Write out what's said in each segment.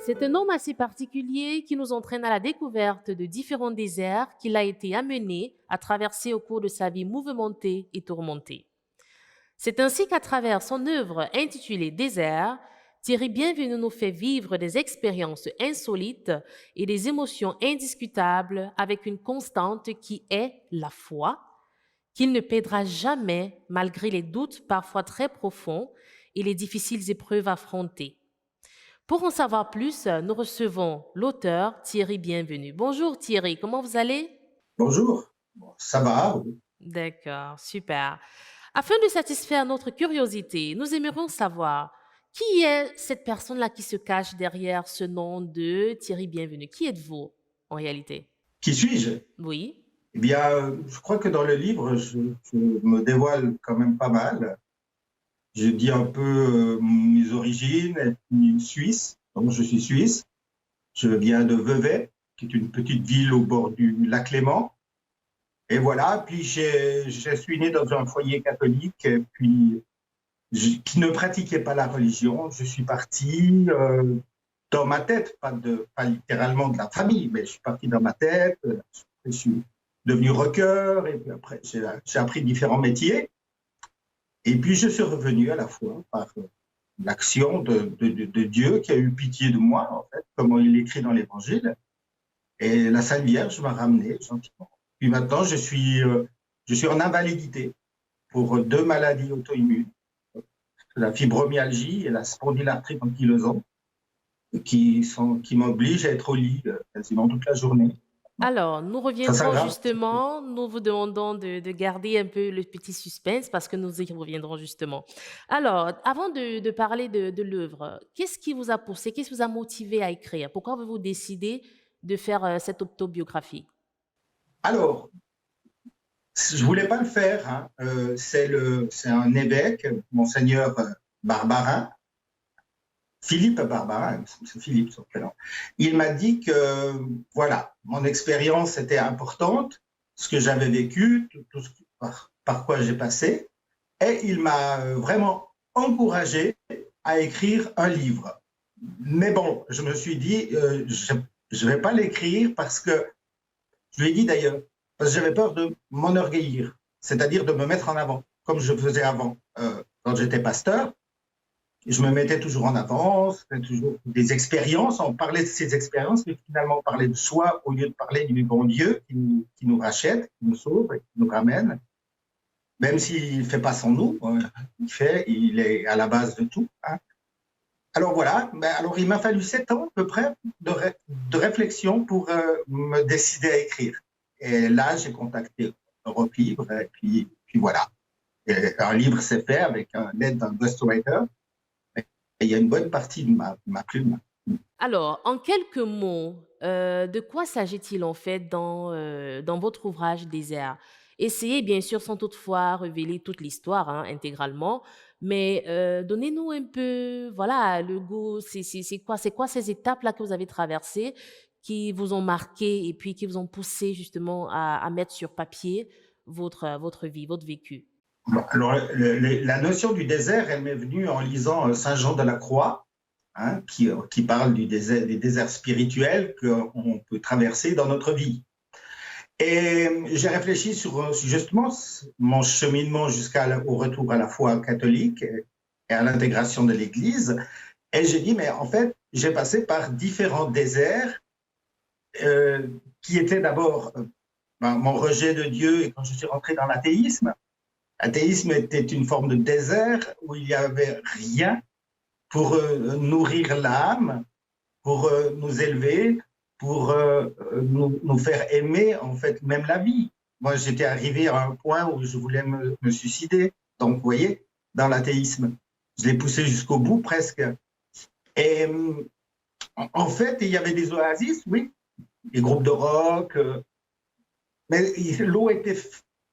C'est un homme assez particulier qui nous entraîne à la découverte de différents déserts qu'il a été amené à traverser au cours de sa vie mouvementée et tourmentée. C'est ainsi qu'à travers son œuvre intitulée Désert, Thierry Bienvenu nous fait vivre des expériences insolites et des émotions indiscutables avec une constante qui est la foi, qu'il ne perdra jamais malgré les doutes parfois très profonds et les difficiles épreuves affrontées. Pour en savoir plus, nous recevons l'auteur Thierry Bienvenu. Bonjour Thierry, comment vous allez? Bonjour. Bon, ça va, oui. D'accord, super. Afin de satisfaire notre curiosité, nous aimerions savoir qui est cette personne-là qui se cache derrière ce nom de Thierry Bienvenu. Qui êtes-vous en réalité? Qui suis-je? Oui, Eh bien, je crois que dans le livre, je me dévoile quand même pas mal. Je dis un peu mes origines, ethnie suisse. Donc, je suis suisse. Je viens de Vevey, qui est une petite ville au bord du lac Léman. Et voilà, puis je suis né dans un foyer catholique, et puis qui ne pratiquait pas la religion. Je suis parti dans ma tête, pas littéralement de la famille, mais je suis parti dans ma tête. Je suis devenu rocker, et puis après, j'ai appris différents métiers. Et puis, je suis revenu à la fois par l'action de Dieu qui a eu pitié de moi, en fait, comme il écrit dans l'Évangile. Et la Sainte Vierge m'a ramené gentiment. Puis maintenant, je suis en invalidité pour deux maladies auto-immunes, la fibromyalgie et la spondylarthrite ankylosante, qui m'obligent à être au lit quasiment toute la journée. alors, nous Ça reviendrons s'aggrave. justement, nous vous demandons de garder un peu le petit suspense parce que nous y reviendrons justement. Alors, avant de parler de l'œuvre, qu'est-ce qui vous a poussé, qu'est-ce qui vous a motivé à écrire? Pourquoi avez-vous décidé de faire cette autobiographie? Alors, je voulais pas le faire. Hein. C'est un évêque, monseigneur Barbarin, Philippe Barbarin, c'est Philippe son prénom. Il m'a dit que voilà, mon expérience était importante, ce que j'avais vécu, tout ce par quoi j'ai passé, et il m'a vraiment encouragé à écrire un livre. Mais bon, je me suis dit, je vais pas l'écrire parce que je lui ai dit d'ailleurs, parce que j'avais peur de m'enorgueillir, c'est-à-dire de me mettre en avant, comme je faisais avant. Quand j'étais pasteur, je me mettais toujours en avant, c'était toujours des expériences, on parlait de ces expériences, mais finalement on parlait de soi au lieu de parler du bon Dieu qui nous rachète, qui nous sauve, et qui nous ramène. Même s'il ne fait pas sans nous, il est à la base de tout. Hein. Alors voilà, alors il m'a fallu 7 ans à peu près de réflexion pour me décider à écrire. Et là, j'ai contacté Europe Livre, et puis voilà. Et un livre s'est fait avec l'aide d'un ghostwriter, et il y a une bonne partie de ma plume. Alors, en quelques mots, de quoi s'agit-il en fait dans votre ouvrage Désert? Essayez bien sûr sans toutefois révéler toute l'histoire, hein, intégralement, mais donnez-nous un peu, voilà, le goût, c'est quoi ces étapes-là que vous avez traversées qui vous ont marqué et puis qui vous ont poussé justement à mettre sur papier votre vie, votre vécu? Bon, alors, la notion du désert, elle m'est venue en lisant Saint Jean de la Croix, hein, qui parle des déserts spirituels qu'on peut traverser dans notre vie. Et j'ai réfléchi sur justement mon cheminement jusqu'au retour à la foi catholique et à l'intégration de l'Église. Et j'ai dit, mais en fait, j'ai passé par différents déserts qui étaient d'abord mon rejet de Dieu et quand je suis rentré dans l'athéisme. L'athéisme était une forme de désert où il n'y avait rien pour nourrir l'âme, pour nous élever, pour nous faire aimer en fait même la vie. Moi, j'étais arrivé à un point où je voulais me suicider. Donc, vous voyez, dans l'athéisme, je l'ai poussé jusqu'au bout presque. Et en fait, il y avait des oasis, oui, des groupes de rock, mais l'eau était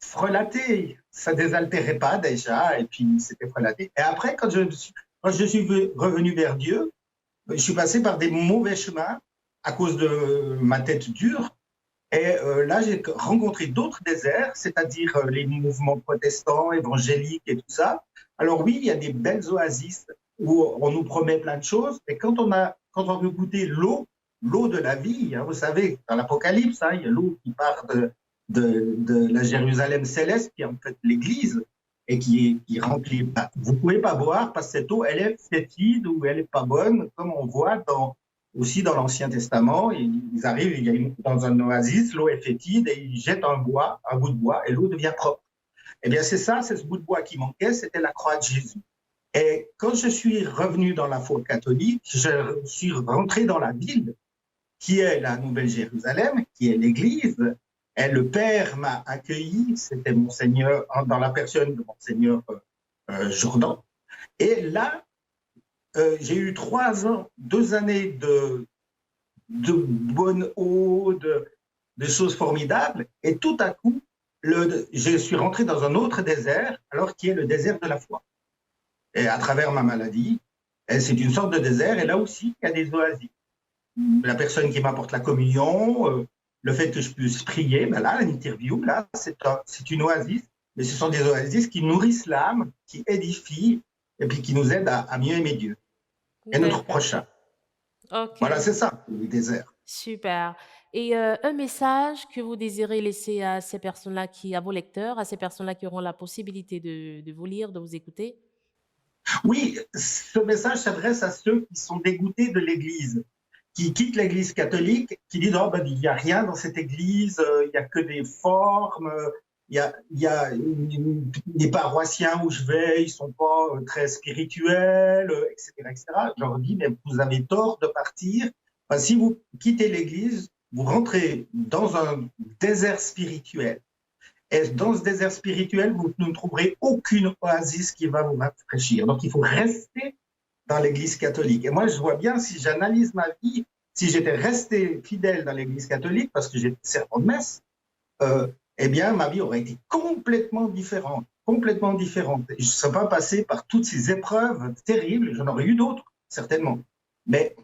frelatée, ça désaltérait pas déjà, et puis c'était frelaté. Et après, quand je suis revenu vers Dieu, je suis passé par des mauvais chemins à cause de ma tête dure. Et là, j'ai rencontré d'autres déserts, c'est-à-dire les mouvements protestants, évangéliques et tout ça. Alors oui, il y a des belles oasis où on nous promet plein de choses, mais quand on a quand on veut goûter l'eau de la vie, hein, vous savez, dans l'Apocalypse, hein, il y a l'eau qui part de la Jérusalem céleste, qui est en fait l'Église, et qui remplit. Bah, vous ne pouvez pas boire parce que cette eau, elle est fétide ou elle n'est pas bonne, comme on voit aussi dans l'Ancien Testament. Ils arrivent, dans un oasis, l'eau est fétide et ils jettent un bout de bois, et l'eau devient propre. Eh bien, c'est ce bout de bois qui manquait, c'était la croix de Jésus. Et quand je suis revenu dans la foi catholique, je suis rentré dans la ville qui est la Nouvelle-Jérusalem, qui est l'Église. Et le Père m'a accueilli, c'était Monseigneur, dans la personne de Monseigneur Jourdan. Et là, j'ai eu 2 années de bonne eau, de choses formidables. Et tout à coup, je suis rentré dans un autre désert, alors qui est le désert de la foi. Et à travers ma maladie, c'est une sorte de désert, et là aussi, il y a des oasis. La personne qui m'apporte la communion, le fait que je puisse prier, ben là, l'interview, là, c'est une oasis, mais ce sont des oasis qui nourrissent l'âme, qui édifient, et puis qui nous aident à mieux aimer Dieu et notre D'accord. prochain. Ok. Voilà, c'est ça, le désert. Super. Et un message que vous désirez laisser à ces personnes-là à vos lecteurs, à ces personnes-là qui auront la possibilité de vous lire, de vous écouter? Oui, ce message s'adresse à ceux qui sont dégoûtés de l'Église, qui quittent l'Église catholique, qui disent oh, ben, il n'y a rien dans cette Église, il n'y a que des formes, il y a les paroissiens où je vais, ils ne sont pas très spirituels, etc., etc. Je leur dis, mais vous avez tort de partir. Enfin, si vous quittez l'Église, vous rentrez dans un désert spirituel. Et dans ce désert spirituel, vous ne trouverez aucune oasis qui va vous rafraîchir. Donc, il faut rester dans l'Église catholique. Et moi, je vois bien, si j'analyse ma vie, si j'étais resté fidèle dans l'Église catholique, parce que j'étais servant de messe, eh bien, ma vie aurait été complètement différente, complètement différente. Je ne serais pas passé par toutes ces épreuves terribles, j'en aurais eu d'autres, certainement. Mais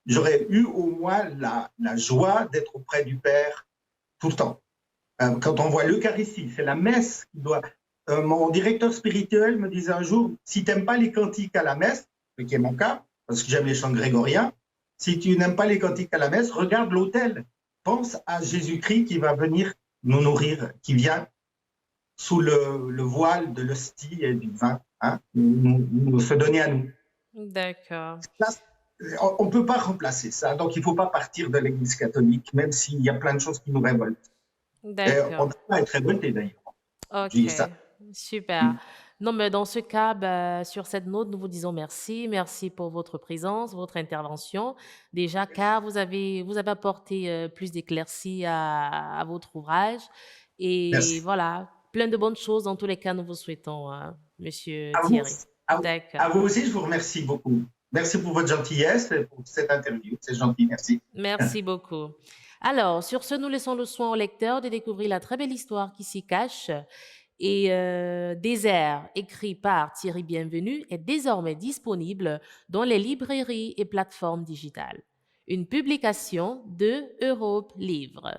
j'aurais eu au moins la joie d'être auprès du Père tout le temps. Quand on voit l'Eucharistie, c'est la messe qui doit... mon directeur spirituel me disait un jour, si tu n'aimes pas les cantiques à la messe, ce qui est mon cas, parce que j'aime les chants grégoriens, si tu n'aimes pas les cantiques à la messe, regarde l'autel. Pense à Jésus-Christ qui va venir nous nourrir, qui vient sous le voile de l'hostie et du vin, hein, nous se donner à nous. D'accord. Ça, on ne peut pas remplacer ça, donc il ne faut pas partir de l'Église catholique, même s'il y a plein de choses qui nous révoltent. On ne D'accord. peut pas être révolté d'ailleurs. Je dis Ok. ça. Super. Non, mais dans ce cas, sur cette note, nous vous disons merci. Merci pour votre présence, votre intervention. Déjà, car vous avez apporté plus d'éclaircies à votre ouvrage. Et Merci. voilà, plein de bonnes choses. Dans tous les cas, nous vous souhaitons, hein, Monsieur À vous, Thierry. D'accord. à vous aussi, je vous remercie beaucoup. Merci pour votre gentillesse et pour cette interview. C'est gentil, merci. Merci beaucoup. Alors, sur ce, nous laissons le soin au lecteur de découvrir la très belle histoire qui s'y cache. Et Désert, écrit par Thierry Bienvenu, est désormais disponible dans les librairies et plateformes digitales. Une publication de Europe Livre.